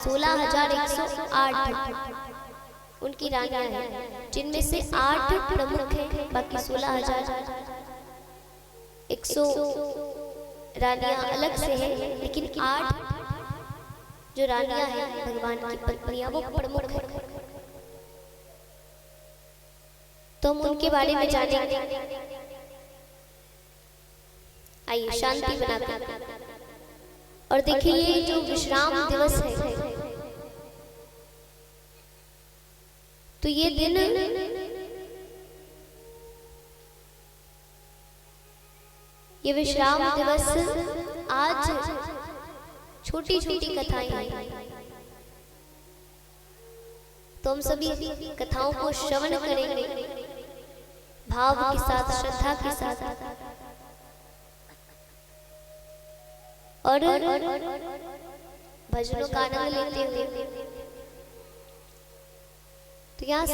16,108 उनकी रानियां हैं, जिनमें से 8 प्रमुख हैं, बाकी 16,100 रानियां अलग से हैं, लेकिन 8 जो रानियां हैं भगवान की पत्नियां वो प्रमुख हैं। तो हम उनके बारे में जानेंगे। आइए शांति बनाकर। और देखिए ये जो विश्राम दिवस है, तो ये दिन ये विश्राम दिवस आज छोटी छोटी कथाएं हैं, तो हम सभी कथाओं को श्रवण करेंगे भाव के साथ, श्रद्धा के साथ, और भजनों का आनंद लेते हुए। तो यहाँ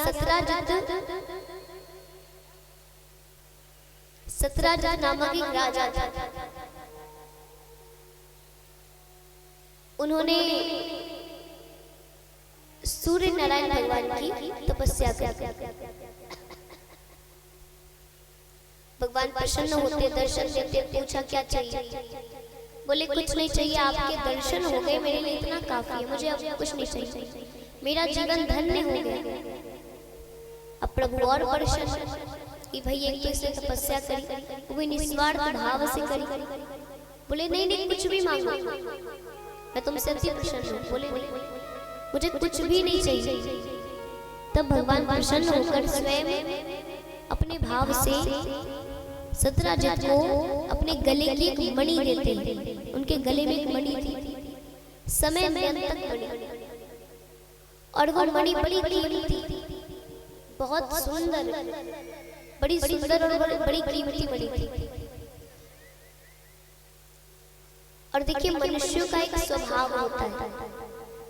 17 नामक एक राजा था। उन्होंने सूर्य नारायण भगवान की तपस्या की। भगवान प्रसन्न होते, दर्शन देते, पूछा क्या चाहिए? बोले कुछ नहीं चाहिए, आपके दर्शन हो गए, मेरे लिए इतना काफी है, मुझे अब कुछ नहीं चाहिए, मेरा जीवन धन्य हो गया। अब प्रभु और प्रसन्न कि भाई एक तो इसने तपस्या करी, वो भी निस्वार्थ भाव से करी। बोले नहीं नहीं कुछ भी मांगो, मैं तुमसे अति प्रसन्न हूँ। बोले नहीं मुझे कुछ भी नहीं चाहिए। तब भगवान प्रसन्न होकर स्वयं अपने भाव से सतराजित को अपने गले की एक मणि देते हैं। उनके गले में एक मणि थी, समय तक मणि, और वो मणि बड़ी कीमती, बहुत सुंदर, बड़ी सुंदर और बड़ी कीमती मणि थी। और देखिए मनुष्यों का एक स्वभाव होता है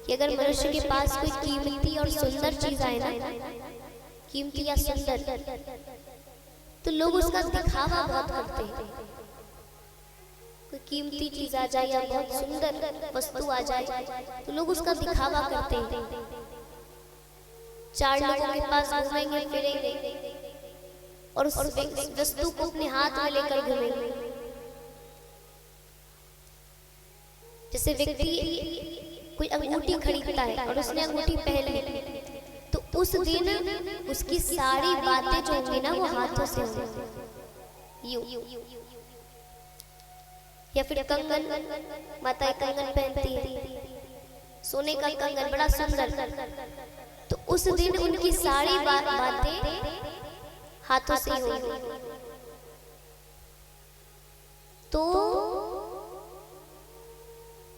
कि अगर मनुष्य के पास कोई कीमती और सुंदर चीज आए ना, कीमती या सुंदर, तो लोग उसका दिखावा बहुत करते हैं। कोई कीमती चीज आ जाए या बहुत सुंदर वस्तु आ जाए तो लोग उसका दिखावा करते हैं। 4 लोगों के पास घूमेंगे फिरेंगे और उस वस्तु को अपने हाथ में लेकर घूमेंगे। जैसे व्यक्ति कोई अंगूठी खरीदता है और उसने अंगूठी पहन ली, तो उस दिन उसकी सारी बातें जो होंगी ना वो हाथों से होंगी। या फिर कंगन, माता कंगन पहनती है, सोने का कंगन बड़ा सुंदर, तो उस दिन उनकी सारी बातें हाथों से होंगी। तो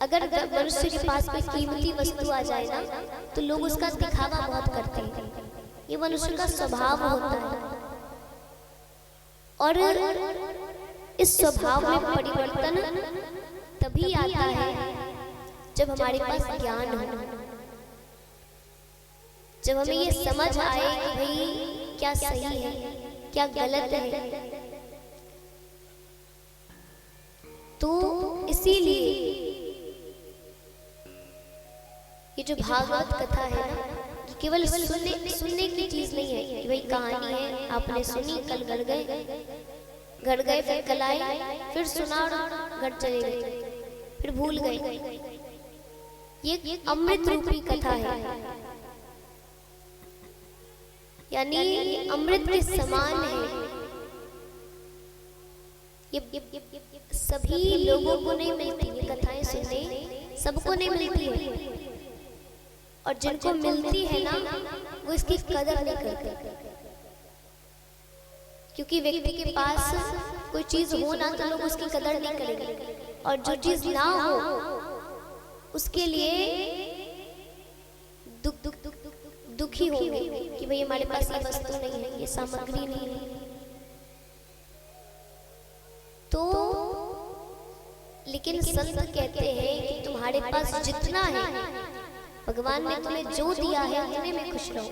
अगर मनुष्य के पास कोई कीमती वस्तु आ जाए ना तो लोग उसका दिखावा बहुत करते हैं। ये मनुष्य का स्वभाव होता है, और इस स्वभाव में परिवर्तन तभी आता है जब हमारे पास ज्ञान हो, जब हमें ये समझ आए कि भाई क्या सही है क्या गलत है। तो इसीलिए ये जो भागवत कथा है ना, केवल सुनने की चीज नहीं है कि भाई कहानी है, आपने सुनी, कल घर गए फिर कल आए, फिर सुना और घर चले गए, फिर भूल गए। ये अमृत रूपी कथा है, यानी अमृत के समान है। ये सभी लोगों को नहीं मिलती, ये कथाएं सुनने सबको नहीं मिलती है, और जिनको मिलती है ना वो इसकी कदर नहीं करते। क्योंकि व्यक्ति के पास कोई चीज हो ना तो लोग उसकी कदर नहीं करेंगे, और जो चीज ना हो उसके लिए दुखी होंगे कि भाई हमारे पास ये वस्तु नहीं है, ये सामग्री नहीं है। तो लेकिन संत कहते हैं कि तुम्हारे पास जितना है, भगवान ने तुम्हें जो दिया है उतने में खुश रहो,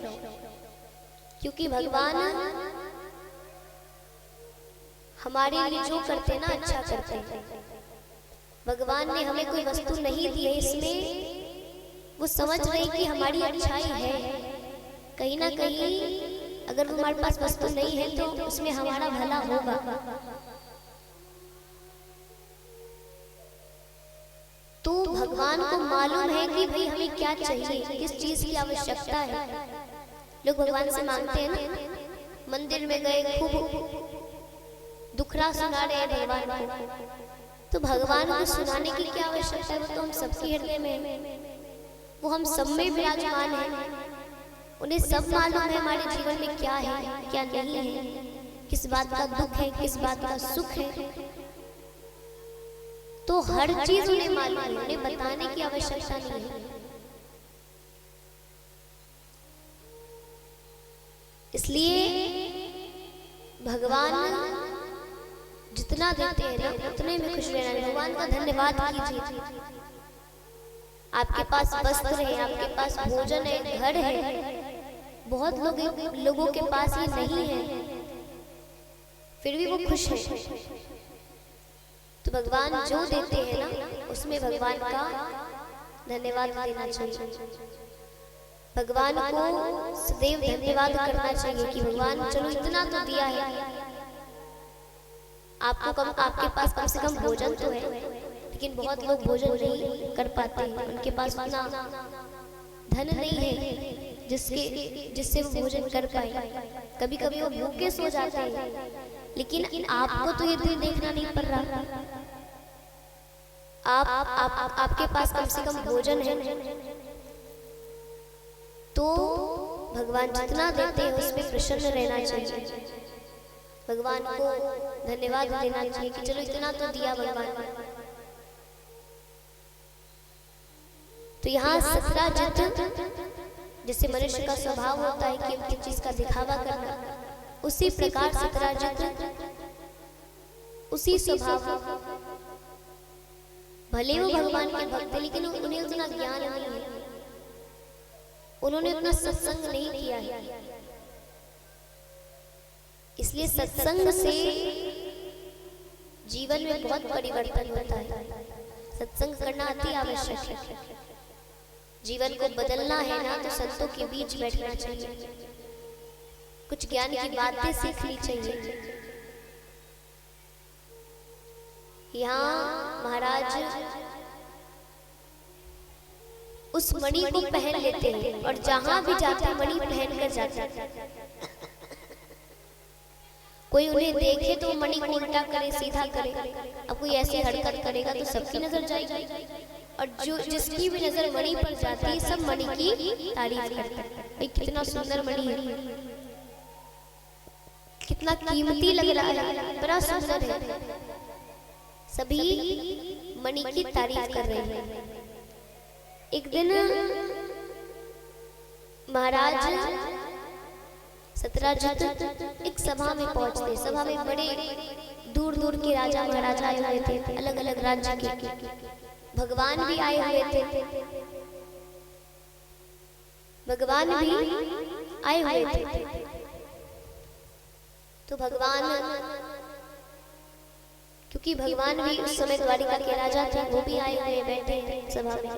क्योंकि भगवान हमारे लिए जो करते हैं ना अच्छा करते हैं। भगवान ने हमें कोई वस्तु नहीं दी है, इसमें वो समझ रहे कि हमारी अच्छाई है, कहीं ना कहीं अगर वो हमारे पास वस्तु नहीं है तो उसमें हमारा भला होगा। तो भगवान को मालूम है कि भाई हमें क्या चाहिए, किस चीज की आवश्यकता है। लोग भगवान से मांगते हैं ना, मंदिर में गए खूब दुखड़ा सुना रहे हैं भगवान को, तो भगवान को सुनाने की क्या आवश्यकता है, वो तो हम सबके हृदय में है, वो हम सब में विराजमान है। उन्हें सब मालूम है हमारे जीवन में क्या है क्या नहीं है, किस बात का दुख है किस बात का सुख है, तो हर चीज उन्हें मालूम है, उन्हें बताने की आवश्यकता नहीं है। इसलिए भगवान जितना देते हैं ना उतने में खुश रहना है। भगवान का धन्यवाद कीजिए। आपके पास वस्त्र है, आपके पास भोजन है, घर है, बहुत लोगों के पास ये नहीं है, फिर भी वो खुश है। तो भगवान जो देते हैं ना उसमें भगवान का धन्यवाद देना चाहिए। भगवान को सदैव धन्यवाद करना चाहिए कि भगवान चलो इतना तो दिया है, आपके पास कम से कम भोजन तो है, लेकिन बहुत लोग भोजन नहीं कर पाते हैं, उनके पास उतना धन नहीं है जिससे वो भोजन कर पाए। कभी कभी वो भूखे सो जाते हैं, लेकिन आपको तो ये दिन देखना नहीं पड़ रहा, आपके पास कम से कम भोजन है, तो भगवान जितना देते हैं उसमें प्रसन्न रहना चाहिए। भगवान को धन्यवाद देना चाहिए कि चलो इतना तो दिया भगवान। तो यहाँ सत्राजित, जैसे मनुष्य का स्वभाव होता है कि हम किसी चीज का दिखावा करना, उसी प्रकार सत्राजित उसी स्वभाव, भले वो भगवान के भक्त है लेकिन उन्हें उतना ज्ञान नहीं है, उन्होंने उतना सत्संग नहीं किया है। इसलिए सत्संग से जीवन में बहुत परिवर्तन होता है। सत्संग करना अति आवश्यक है। जीवन को बदलना है ना तो संतों के बीच बैठना चाहिए, कुछ ज्ञान की बातें सीखनी चाहिए। यहाँ महाराज उस मणि को पहन लेते हैं और जहां भी जाते मणि पहन कर जाते हैं। कोई उन्हें देखे तो मणि को उल्टा करे सीधा करे, अब कोई ऐसी हरकत करेगा तो सबकी नजर जाएगी, और जो जिसकी भी नजर मणि पर जाती है सब मणि की तारीफ करते हैं। भाई कितना सुंदर मणि है, कितना कीमती लग रहा है, बड़ा सुंदर है, सभी मणि की तारीफ कर रहे हैं। एक दिन महाराज सत्राजित एक सभा में पहुंचते। सभा में बड़े दूर दूर के राजा महाराजा आए हुए थे, अलग अलग राज्य के, भगवान भी आए हुए थे, भगवान भी आए हुए थे। तो भगवान, क्योंकि भगवान भी उस समय द्वारिका के राजा थे, वो भी आए हुए बैठे हैं सभा में,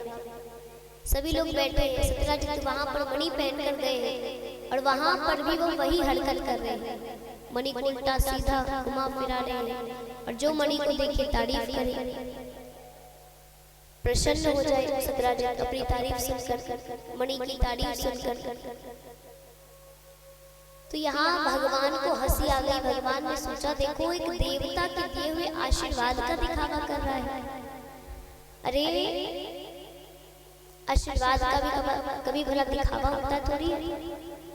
सभी लोग बैठे हैं। सत्राजित वहां पर मणि पहन कर गए हैं और वहां पर भी वो वही हरकत कर रहे हैं, मणि को उल्टा सीधा घुमा फिरा रहे हैं, और जो मणि को देखे तारीफ करे, प्रसन्न हो जाए सत्राजित अपनी तारीफ सुनकर, मणि की तारीफ सुनकर। तो यहाँ भगवान को हंसी आ गई। भगवान ने सोचा देखो एक देवता के दिए हुए आशीर्वाद का दिखावा कर रहा है। अरे आशीर्वाद का भी कभी भला दिखावा होता थोड़ी,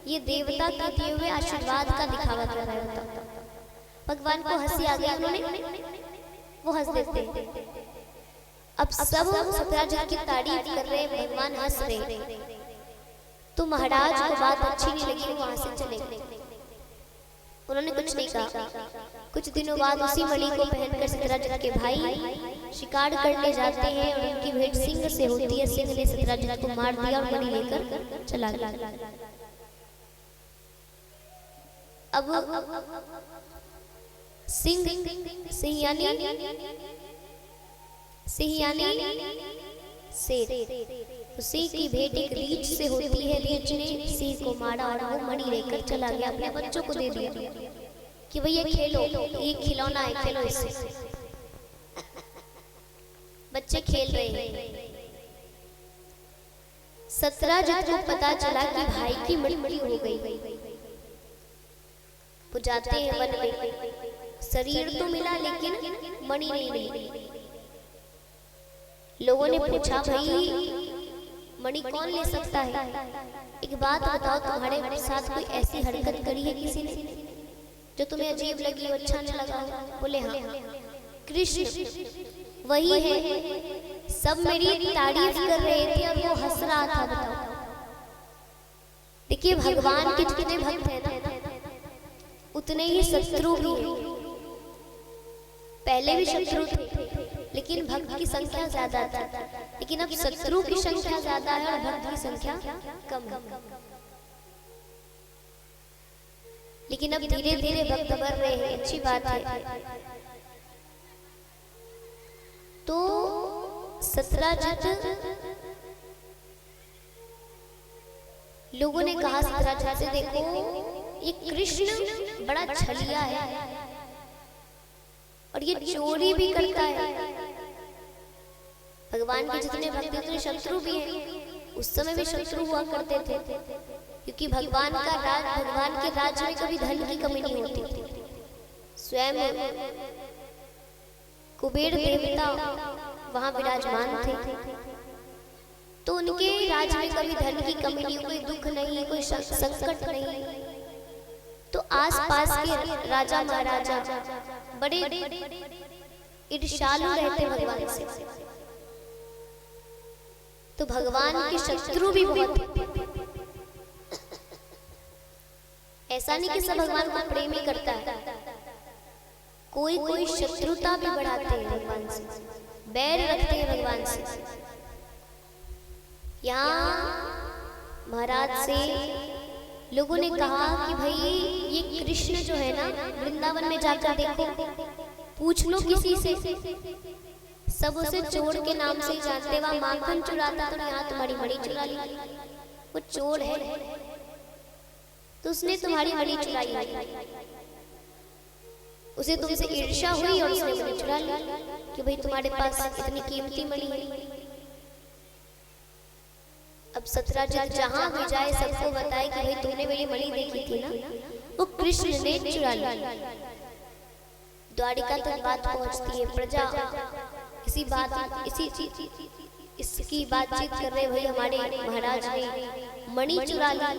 ये देवता के दिए हुए आशीर्वाद का दिखावा कर रहा होता। भगवान को हंसी आ गई, उन्होंने वो हंस देते। अब सब सत्राजित की तारीफ कर रहे, भगवान हंस रहे, तो महाराज को बात अच्छी नहीं लगी, वहां से चले गए। उन्होंने कुछ नहीं कहा। कुछ दिनों बाद उसी मणि को पहनकर सत्राजित के भाई शिकार करने जाते हैं और उनकी भेंट सिंह से होती है। सिंह ने सत्राजित को मार दिया और मणि लेकर चला गया। अब सिंह यानी शेर, उसी की भेंट एक रीछ से होती है। रीछ ने सिंह को मारा और वो मणि लेकर चला गया, अपने बच्चों को दे दिया कि भैया खेलो, ये खिलौना है, खेलो इससे। बच्चे खेल रहे हैं। सत्यराजित को पता चला कि भाई की मृत्यु हो गई। वो जाते हैं वन में, शरीर तो मिला लेकिन मणि नहीं मिली। लोगों ने पूछा, भाई मणि कौन ले सकता है? एक बात बताओ, तुम्हारे साथ कोई ऐसी हरकत करी है किसी ने जो तुम्हें अजीब लगी हो, अच्छा न लगा? बोले हाँ, कृष्ण वही है। सब मेरी तारीफ कर रहे थे और वो हंस रहा था। बताओ, देखिए भगवान के जितने भक्त हैं ना, उतने ही शत्रु भी हैं। पहले भी शत्रु थे लेकिन भक्त की संख्या ज्यादा थी, लेकिन अब शत्रु की संख्या ज्यादा है और भक्त की संख्या कम है। लेकिन अब धीरे धीरे भक्त बढ़ रहे हैं, अच्छी बात है। तो सत्यराजित, लोगों ने कहा सत्यराजित से, देखो ये कृष्ण बड़ा छलिया है और ये चोरी भी करता है। भगवान के जितने भक्त उतने शत्रु भी हैं। उस समय भी शत्रु हुआ करते थे, क्योंकि भगवान के राज्य में कभी धन की कमी नहीं होती थी। स्वयं कुबेर देवता वहां विराजमान थे, तो उनके राज्य में कभी धन की कमी नहीं, कोई दुख नहीं, कोई संकट नहीं। तो आसपास के राजा महाराजा बड़े ईर्ष्यालु रहते भगवान से। तो भगवान के शत्रु भी बहुत। ऐसा नहीं कि सब भगवान को प्रेम ही करता है, कोई कोई शत्रुता भी बढ़ाते हैं भगवान से, बैर रखते हैं भगवान से। यहाँ महाराज से लोगों ने कहा कि भाई ये कृष्ण जो है ना, वृंदावन में जाकर देखो, पूछ लो किसी से, सब उसे चोर के नाम से ही जानते। वहां माखन चुराता तो यहाँ तुम्हारी मणि चुरा ली। वो चोर है तो उसने तुम्हारी मणि चुराई, उसे तुमसे ईर्ष्या हुई और उसने मणि चुरा ली कि भाई तुम्हारे पास इतनी कीमती मणि है। अब सत्यराजित जहां भी जाए सबको बताए कि भाई तुमने मेरी मणि देखी थी ना, वो कृष्ण ने चुरा ली। द्वारिका तक बात पहुंचती है। प्रजा इसकी बातचीत कर रहे, भाई हमारे महाराज ने मणि चुरा ली।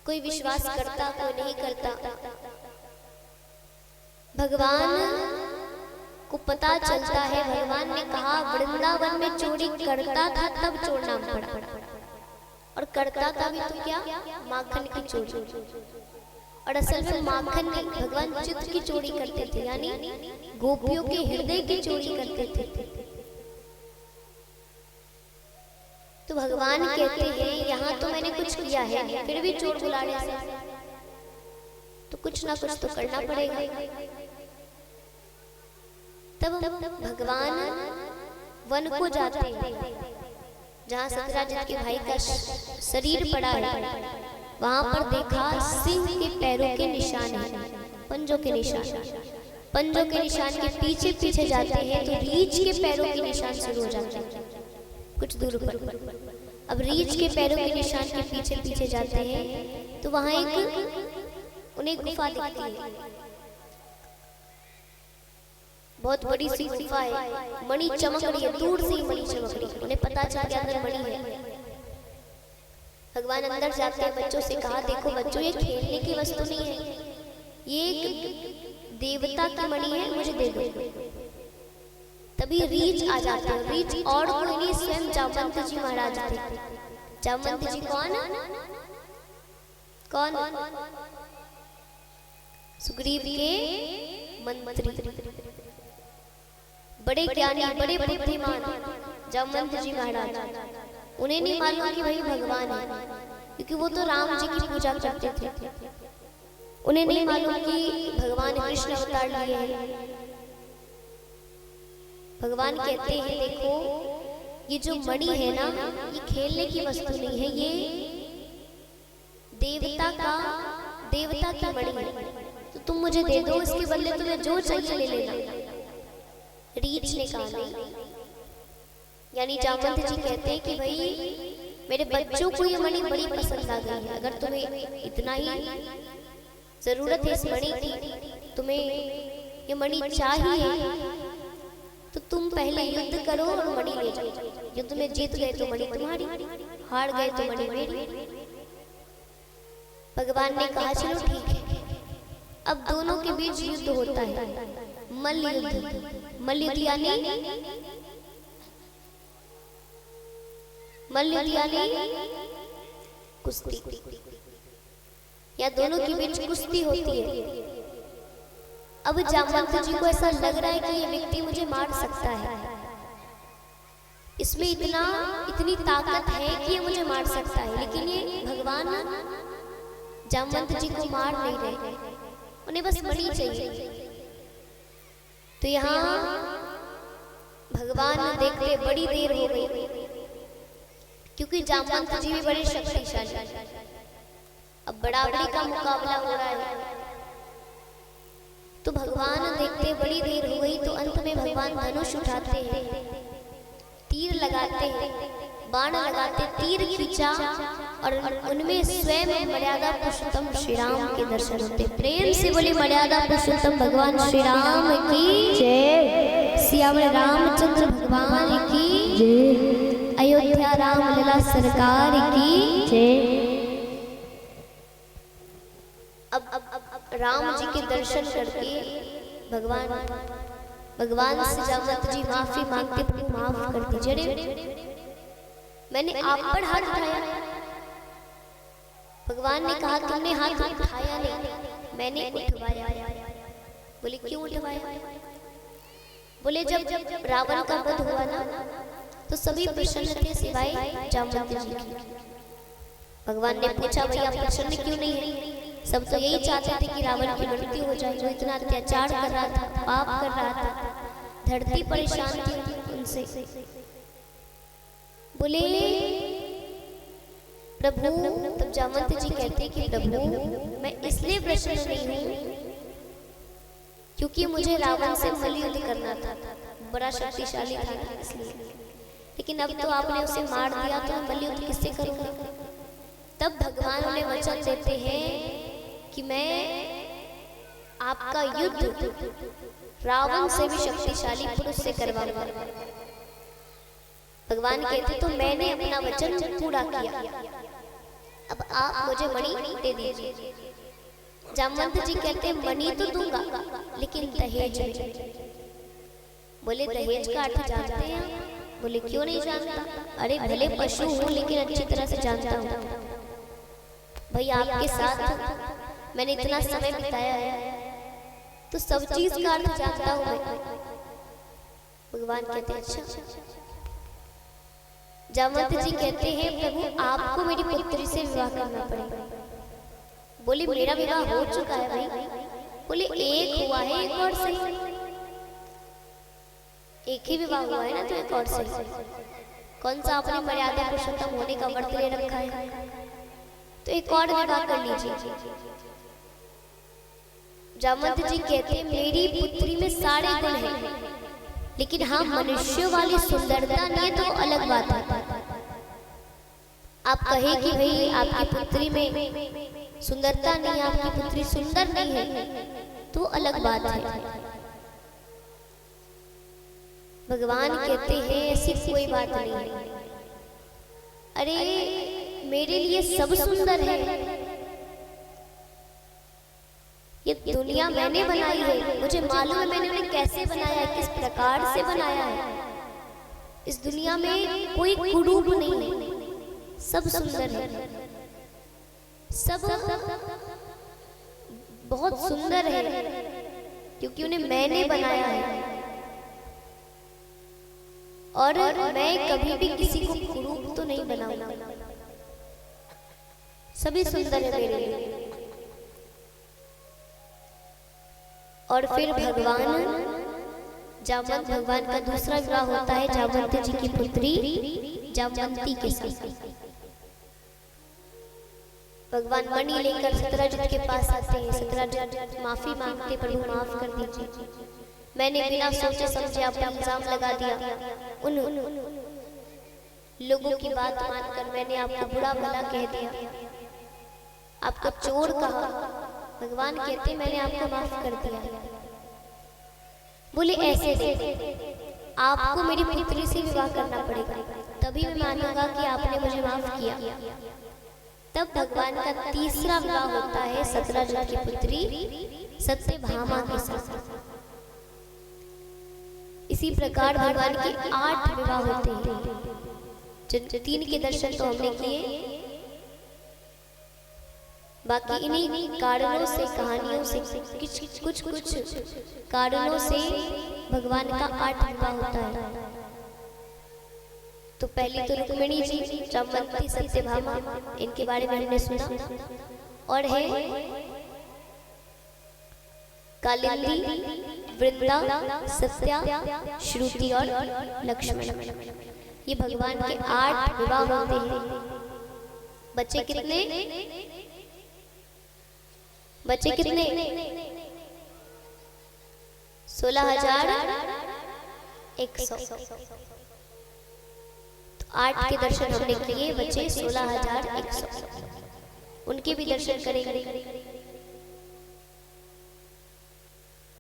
कोई विश्वास करता, कोई नहीं करता। भगवान को पता चलता है, भगवान ने कहा वृंदावन में चोरी करता था तब चोर नाम पड़ा, और करता था भी तो क्या, माखन की चोरी। और असल में माखन नहीं, भगवान चित्त की चोरी करते थे, यानी गोपियों के हृदय की चोरी करते थे। तो भगवान कहते हैं यहाँ तो मैंने कुछ किया है, फिर भी चोर बुलाने से तो कुछ ना कुछ तो करना पड़ेगा। तब भगवान वन को जाते हैं जहाँ सत्यराजित के भाई का शरीर पड़ा है। वहां पर देखा सिंह के पैरों के निशान है, पंजों के निशान। पंजों के निशान के पीछे पीछे जाते हैं तो रीछ के पैरों के निशान शुरू हो जाते हैं कुछ दूर पर। अब रीछ के पैरों के निशान के पीछे पीछे जाते हैं तो वहां उन्हें गुफा दिखती है, बहुत बड़ी सी गुफा है। मणि चमक रही है, दूर से ही मणि चमक रही है। उन्हें पता चल गया अंदर मणि है। भगवान अंदर जाते हैं, बच्चों से कहा देखो बच्चों ये खेलने की वस्तु नहीं है, ये एक देवता की मणि है, मुझे दे दो। तभी रीछ आ जाता है। रीछ और कोई नहीं, स्वयं जामवंत जी महाराज थे। जामवंत जी कौन? सुग्रीव के मंत्री, बड़े ज्ञानी, बड़े बुद्धिमान जामवंत जी महाराज। उन्हें नहीं मालूम कि भाई भगवान है, क्योंकि वो तो राम जी की पूजा करते थे। उन्हें नहीं मालूम कि भगवान कृष्ण अवतार लिए हैं। भगवान कहते हैं देखो ये जो मणि है ना, ये खेलने की वस्तु नहीं है, ये देवता की मणि है। तो तुम मुझे दे दो, इसके बदले तुम्हें जो चाहिए ले लेना। रीछ ने कहा नहीं। यानी जामवंत जी कहते हैं कि भाई मेरे बच्चों को ये मणि बड़ी पसंद आ गई है, अगर तुम्हें इतना ही जरूरत है इस मणि की, तुम्हें ये मणि चाहिए, तो तुम पहले युद्ध करो और मणि ले जाओ। युद्ध में जीत गए तो मणि तुम्हारी, हार गए तो मणि मेरी। भगवान ने कहा चलो ठीक है। अब दोनों के बीच युद्ध होता है, मल्ल युद्ध। मल्ल युद्ध यानी कुश्ती, या दोनों के बीच कुश्ती होती है। अब जामवंत जी को ऐसा लग रहा है कि ये व्यक्ति मुझे मार सकता है, इसमें इतनी ताकत है कि ये मुझे मार सकता है, लेकिन ये भगवान जामवंत जी को मार नहीं रहे, उन्हें बस मणि चाहिए। तो यहाँ भगवान देखते बड़ी देर हो गई, क्योंकि जामवंत जी भी बड़े शक्तिशाली। अब बराबरी का मुकाबला हो रहा है, तो भगवान देखते बड़ी देर हो गई, तो अंत में भगवान धनुष उठाते हैं, तीर लगाते हैं, बाण लगाते, तीर खींचा और उनमें स्वयं मर्यादा पुरुषोत्तम श्री राम के दर्शन होते। प्रेम से बोली मर्यादा पुरुषोत्तम भगवान श्री राम की जय। सियावर रामचंद्र भगवान की जय। अयोध्या राम लला सरकार की जय। अब राम जी के दर्शन करके भगवान से जामवंत जी माफी मांगते, प्रभु माफ कर दीजिए, मैंने आप पर हाथ उठाया। भगवान ने कहा तुमने हाथ उठाया नहीं, मैंने उठवाया। बोले क्यों उठवाया? बोले जब रावण का वध हुआ ना, तो सभी प्रसन्न थे सिवाय जामवंत जी की। भगवान ने पूछा भैया प्रसन्न क्यों नहीं है? सब तो यही चाहते थे कि रावण की मृत्यु हो जाए, जो इतना अत्याचार कर रहा था, पाप कर रहा था, धरती परेशान थी उनसे। बोले प्रभु, तब जामवंत जी कहते कि प्रभु मैं इसलिए प्रसन्न नहीं हूँ क्योंकि मुझे रावण से मल्लयुद्ध करना था, बड़ा शक्तिशाली था इसलिए, लेकिन अब तो आपने उसे मार दिया, तो मल्लयुद्ध किससे करूँगा? तब भगवान उन्हें वचन देते हैं कि मैं आपका युद्ध रावण से भी शक्तिशाली पुरुष से करवाऊंगा। भगवान कहते तो मैंने अपना वचन पूरा किया, अब आप मुझे मणि दे दीजिए। जामवंत जी कहते मणि तो दूंगा, लेकिन दहेज नहीं। बोले दहेज का अर्थ जानते हैं? बोले क्यों नहीं जानता? अरे भले पशु हूँ लेकिन अच्छी तरह से जानता हूँ। भाई आपके साथ मैंने इतना समय बिताया है, तो सब चीज का अर्थ जानता हूँ मैं। भगवान कहते हैं अच्छा। जामवंत जी कहते हैं प्रभु आपको मेरी पुत्री से विवाह करना पड़ेगा। बोले मेरा विवाह हो चुका है भाई। बोले एक हुआ है, एक और सही। एक ही विवाह हुआ है ना, तो एक और सही। कौन सा आपने मर्यादा पुरुषोत्तम होने का व्रत ले रखा है, तो एक और विवाह कर लीजिए। जामवंत जी कहते हैं मेरी पुत्री में सारे गुण हैं, लेकिन हाँ मनुष्य वाली सुंदरता नहीं, तो अलग बात है। आप कहे कि भाई आपकी पुत्री में सुंदरता नहीं, आपकी पुत्री सुंदर नहीं है, तो अलग बात है। भगवान कहते हैं ऐसी कोई बात नहीं है। अरे मेरे लिए सब सुंदर है, ये दुनिया मैंने बनाई है, मुझे मालूम है मैंने उन्हें कैसे बनाया है, किस प्रकार से बनाया है। इस दुनिया में कोई कुरूप नहीं है, सब सुंदर है, सब बहुत सुंदर है, क्योंकि उन्हें मैंने बनाया है। और मैं कभी भी किसी को कुरूप तो नहीं बनाऊंगा, सभी सुंदर है मेरे लिए। और फिर भगवान जामवंत भगवान का दूसरा विवाह होता है जामवंती जी की पुत्री जामवंती के साथ। भगवान मणि लेकर सत्यराजित के पास आते हैं। सत्यराजित माफी मांगते, प्रभु माफ कर दीजिए, मैंने बिना सोचे समझे आप पर इल्जाम लगा दिया। उन लोगों की बात मानकर मैंने आपको बुरा भला कह दिया, आपको चोर कहा। भगवान कहते मैंने आपको माफ कर दिया। बोले ऐसे आपको मेरी पुत्री से विवाह करना पड़ेगा, तभी मैं मानूंगा कि आपने मुझे माफ किया। तब भगवान का तीसरा विवाह होता है सत्यराजित की पुत्री सत्यभामा के साथ। इसी प्रकार भगवान के 8 विवाह होते हैं। 3 के दर्शन तो हमने किए, बाकी इन्हीं कारणों से, कहानियों से, कुछ कारणों से भगवान का 8 विवाह होता है। तो पहली तो रुक्मिणी जी, जामवंती, सत्यभामा, इनके बारे में हमने सुना। और है कालिंदी, वृंदा, सत्या, श्रुति और लक्ष्मण। ये भगवान के 8 विवाह होते हैं। बच्चे कितने? बच्चे कितने? 16,100। तो 8 के दर्शन हमने किए, बच्चे 16,100। उनके भी दर्शन करेंगे।